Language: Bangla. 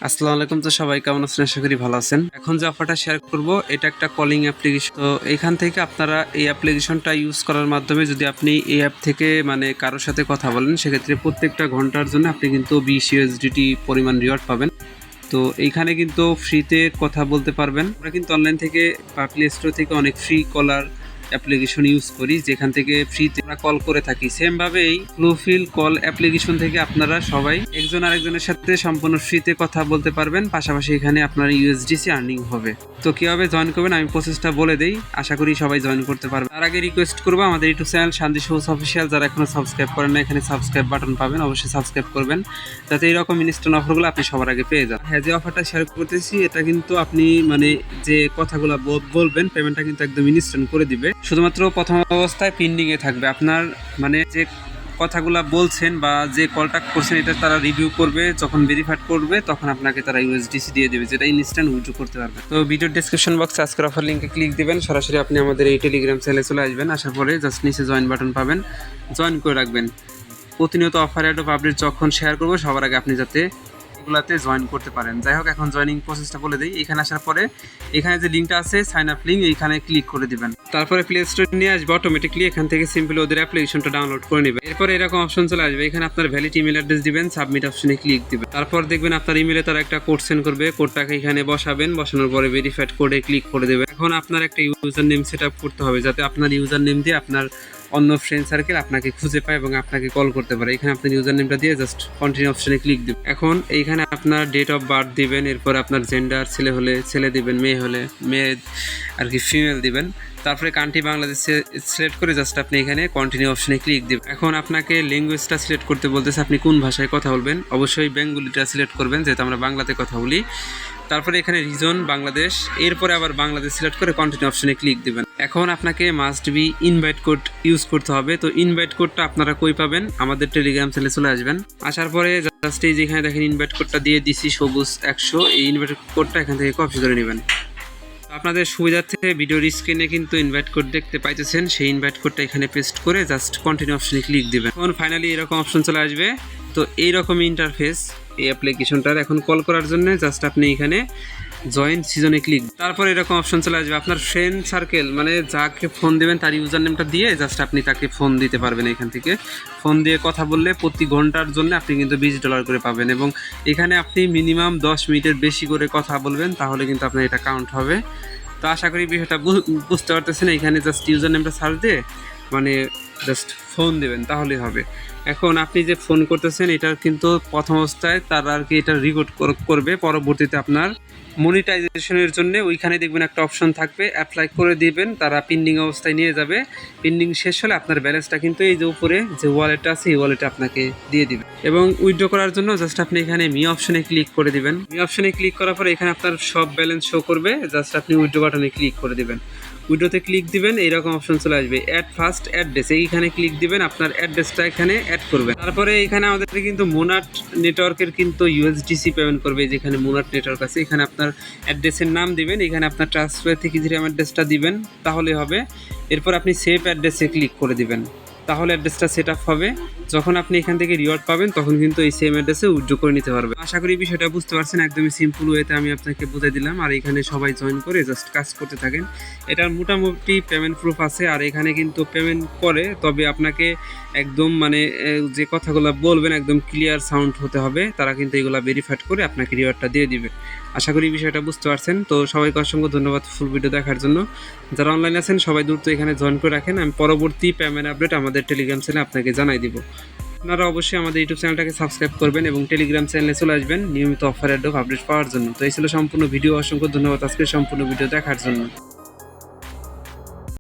আসসালামু আলাইকুম। তো সবাই কেমন আছেন? আশা করি ভালো আছেন। এখন যে অফারটা শেয়ার করব এটা একটা কলিং অ্যাপ্লিকেশন। তো এখান থেকে আপনারা এই অ্যাপ্লিকেশনটা ইউজ করার মাধ্যমে যদি আপনি এই অ্যাপ থেকে মানে কারোর সাথে কথা বলেন, সেক্ষেত্রে প্রত্যেকটা ঘন্টার জন্য আপনি কিন্তু 20 ইউএসডিটি পরিমাণ রিওয়ার্ড পাবেন। তো এইখানে কিন্তু ফ্রিতে কথা বলতে পারবেন। আমরা কিন্তু অনলাইন থেকে বা প্লে স্টোর থেকে অনেক ফ্রি কলার অ্যাপ্লিকেশন ইউজ করি, যেখান থেকে ফ্রিতে আমরা কল করে থাকি। সেমভাবেই ব্লুফিল কল অ্যাপ্লিকেশন থেকে আপনারা সবাই একজন আরেকজনের সাথে সম্পূর্ণ ফ্রিতে কথা বলতে পারবেন, পাশাপাশি এখানে আপনার ইউএসডিসি আর্নিং হবে। তো কীভাবে জয়েন করবেন আমি প্রসেসটা বলে দেই, আশা করি সবাই জয়েন করতে পারবেন। তার আগে রিকোয়েস্ট করবো, আমাদের ইউটিউব চ্যানেল শান্তি সবুজ অফিসিয়াল যারা এখনো সাবস্ক্রাইব করেন না, এখানে সাবস্ক্রাইব বাটন পাবেন, অবশ্যই সাবস্ক্রাইব করবেন যাতে এরকম ইনস্ট্যান্ট অফারগুলো আপনি সবার আগে পেয়ে যান। হ্যাঁ, যে অফারটা শেয়ার করতেছি এটা কিন্তু আপনি মানে যে কথাগুলো বলবেন পেমেন্টটা কিন্তু একদম ইনস্ট্যান্ট করে দিবে। শুধুমাত্র প্রথম অবস্থায় পেন্ডিংয়ে থাকবে। আপনার মানে যে কথাগুলো বলছেন বা যে কলটা করছেন এটা তারা রিভিউ করবে, যখন ভেরিফাইড করবে তখন আপনাকে তারা ইউএসডিসি দিয়ে দেবে, যেটা ইনস্ট্যান্ট উইথড্র করতে পারবে। তো ভিডিওর ডেসক্রিপশন বক্সে আজকের অফার লিঙ্কে ক্লিক দিবেন, সরাসরি আপনি আমাদের এই টেলিগ্রাম চ্যানেলে চলে আসবেন। আসার পরে জাস্ট নিচে জয়েন বাটন পাবেন, জয়েন করে রাখবেন। প্রতিনিয়ত অফার অ্যাড আপডেট যখন শেয়ার করবো সবার আগে আপনি যাতে এগুলাতে জয়েন করতে পারেন। যাই হোক, এখন জয়েনিং প্রসেসটা বলে দিই। এখানে আসার পরে এখানে যে লিঙ্কটা আছে সাইন আপ লিঙ্ক, এইখানে ক্লিক করে দিবেন। তারপরে প্লে স্টোরে নিয়ে আসবে অটোমেটিকলি। এখান থেকে সিম্পলি ওদের অ্যাপ্লিকেশনটা ডাউনলোড করে নেবেন। এরপরে এরকম অপশন চলে আসবে, এখানে আপনার ভ্যালিড ইমেল অ্যাড্রেস দিবেন, সাবমিট অপশনে ক্লিক দিবেন। তারপর দেখবেন আপনার ইমেলে তারা একটা কোড সেন্ড করবে, কোডটাকে এখানে বসাবেন, বসানোর পরে ভেরিফাইড কোডে ক্লিক করে দেবেন। এখন আপনার একটা ইউজার নেম সেট আপ করতে হবে, যাতে আপনার ইউজার নেম দিয়ে আপনার অন্য ফ্রেন্ড সার্কেল আপনাকে খুঁজে পায় এবং আপনাকে কল করতে পারে। এখানে আপনার ইউজার নেমটা দিয়ে জাস্ট কন্টিনিউ অপশনে ক্লিক দিবেন। এখন এইখানে আপনার ডেট অফ বার্থ দিবেন, এরপর আপনার জেন্ডার, ছেলে হলে ছেলে দিবেন, মেয়ে হলে মেয়ে আর কি ফিমেল দিবেন। তারপরে কান্ট্রি বাংলাদেশ সিলেক্ট করে জাস্ট আপনি এখানে কন্টিনিউ অপশনে ক্লিক দিবেন। এখন আপনাকে ল্যাঙ্গুয়েজটা সিলেক্ট করতে বলতেছে, আপনি কোন ভাষায় কথা বলবেন। অবশ্যই বেঙ্গলিটা সিলেক্ট করবেন, যেহেতু আমরা বাংলাতে কথা বলি। তারপরে এখানে রিজন বাংলাদেশ, এরপরে আবার বাংলাদেশ সিলেক্ট করে কন্টিনিউ অপশনে ক্লিক দিবেন। এখন আপনাকে must be invite code use করতে হবে। তো ইনভাইট কোডটা আপনারা কই পাবেন? আমাদের টেলিগ্রাম চ্যানেলে চলে আসবেন। আসার পরে জাস্ট এই যেখানে দেখেন ইনভাইট কোডটা দিয়ে দিছি সবুজ 100, এই ইনভাইট কোডটা এখান থেকে কপি করে নেবেন। আপনাদের সুবিধার্থে ভিডিওর স্ক্রিনে কিন্তু ইনভাইট কোড দেখতে পাইতেছেন, সেই ইনভাইট কোডটা এখানে পেস্ট করে জাস্ট কন্টিনিউ অপশনে ক্লিক দিবেন। এখন ফাইনালি এরকম অপশন চলে আসবে। তো এইরকম ইন্টারফেস এই অ্যাপ্লিকেশনটার। এখন কল করার জন্য জাস্ট আপনি এখানে জয়েন সিজনে ক্লিক, তারপর এরকম অপশন চলে আসবে। আপনার ফ্রেন্ড সার্কেল মানে যাকে ফোন দেবেন তার ইউজার নেমটা দিয়ে জাস্ট আপনি তাকে ফোন দিতে পারবেন। এখান থেকে ফোন দিয়ে কথা বললে প্রতি ঘন্টার জন্য আপনি কিন্তু $20 করে পাবেন, এবং এখানে আপনি মিনিমাম 10 মিনিটের বেশি করে কথা বলবেন, তাহলে কিন্তু আপনার এটা কাউন্ট হবে। তো আশা করি বিষয়টা বুঝতে পারতেছেন। এখানে জাস্ট ইউজার নেমটা সার্চ দিয়ে মানে জাস্ট ফোন দেবেন, তাহলেই হবে। এখন আপনি যে ফোন করতেছেন এটার কিন্তু প্রথম অবস্থায় তারা আর কি এটা রেকর্ড করবে, পরবর্তীতে আপনার মনিটাইজেশনের জন্য ওইখানে দেখবেন একটা অপশন থাকবে, অ্যাপ্লাই করে দিবেন, তারা পেন্ডিং অবস্থায় নিয়ে যাবে। পেন্ডিং শেষ হলে আপনার ব্যালেন্সটা কিন্তু এই যে উপরে যে ওয়ালেটটা আছে এই ওয়ালেটে আপনাকে দিয়ে দিবে। এবং উইথড্র করার জন্য জাস্ট আপনি এখানে মি অপশনে ক্লিক করে দিবেন। মি অপশনে ক্লিক করার পরে এখানে আপনার সব ব্যালেন্স শো করবে, জাস্ট আপনি উইথড্র বাটনে ক্লিক করে দিবেন। উইডোতে ক্লিক দিবেন, এইরকম অপশন চলে আসবে অ্যাড ফার্স্ট অ্যাড্রেস, এইখানে ক্লিক দিবেন, আপনার অ্যাড্রেসটা এখানে অ্যাড করবেন। তারপরে এখানে আমাদের কিন্তু মোনাট নেটওয়ার্কের কিন্তু ইউএসডিসি পেমেন্ট করবে, যেখানে মোনাট নেটওয়ার্ক আছে এখানে আপনার অ্যাড্রেসের নাম দিবেন, এখানে আপনার ট্রান্সফার থেকে ইথিরিয়াম অ্যাড্রেসটা দিবেন, তাহলে হবে। এরপর আপনি সেভ অ্যাড্রেসে ক্লিক করে দিবেন, তাহলে অ্যাড্রেসটা সেট আপ হবে। যখন আপনি এখান থেকে রিওয়ার্ড পাবেন তখন কিন্তু এই সেম অ্যাড্রেসে উইথড্র করে নিতে পারবেন। আশা করি বিষয়টা বুঝতে পারছেন, একদমই সিম্পল ওয়েতে আমি আপনাকে বুঝিয়ে দিলাম। আর এখানে সবাই জয়েন করে জাস্ট কাজ করতে থাকেন। এটার মোটামুটি পেমেন্ট প্রুফ আছে, আর এখানে কিন্তু পেমেন্ট করে, তবে আপনাকে একদম মানে যে কথাগুলো বলবেন একদম ক্লিয়ার সাউন্ড হতে হবে, তারা কিন্তু এগুলো ভেরিফাইড করে আপনাকে রিওয়ার্ডটা দিয়ে দিবে। আশা করি বিষয়টা বুঝতে পারছেন। তো সবাইকে অসংখ্য ধন্যবাদ ফুল ভিডিও দেখার জন্য। যারা অনলাইন আছেন সবাই দ্রুত এখানে জয়েন করে রাখেন, আমি পরবর্তী পেমেন্ট আপডেট আমাদের টেলিগ্রাম চ্যানেলে আপনাকে জানাই দিব। আপনারা অবশ্যই আমাদের ইউটিউব চ্যানেলটাকে সাবস্ক্রাইব করবেন এবং টেলিগ্রাম চ্যানেলে চলে আসবেন নিয়মিত অফার আপডেট পাওয়ার জন্য। তো এই ছিল সম্পূর্ণ ভিডিও, অসংখ্য ধন্যবাদ আজকের সম্পূর্ণ ভিডিও দেখার জন্য।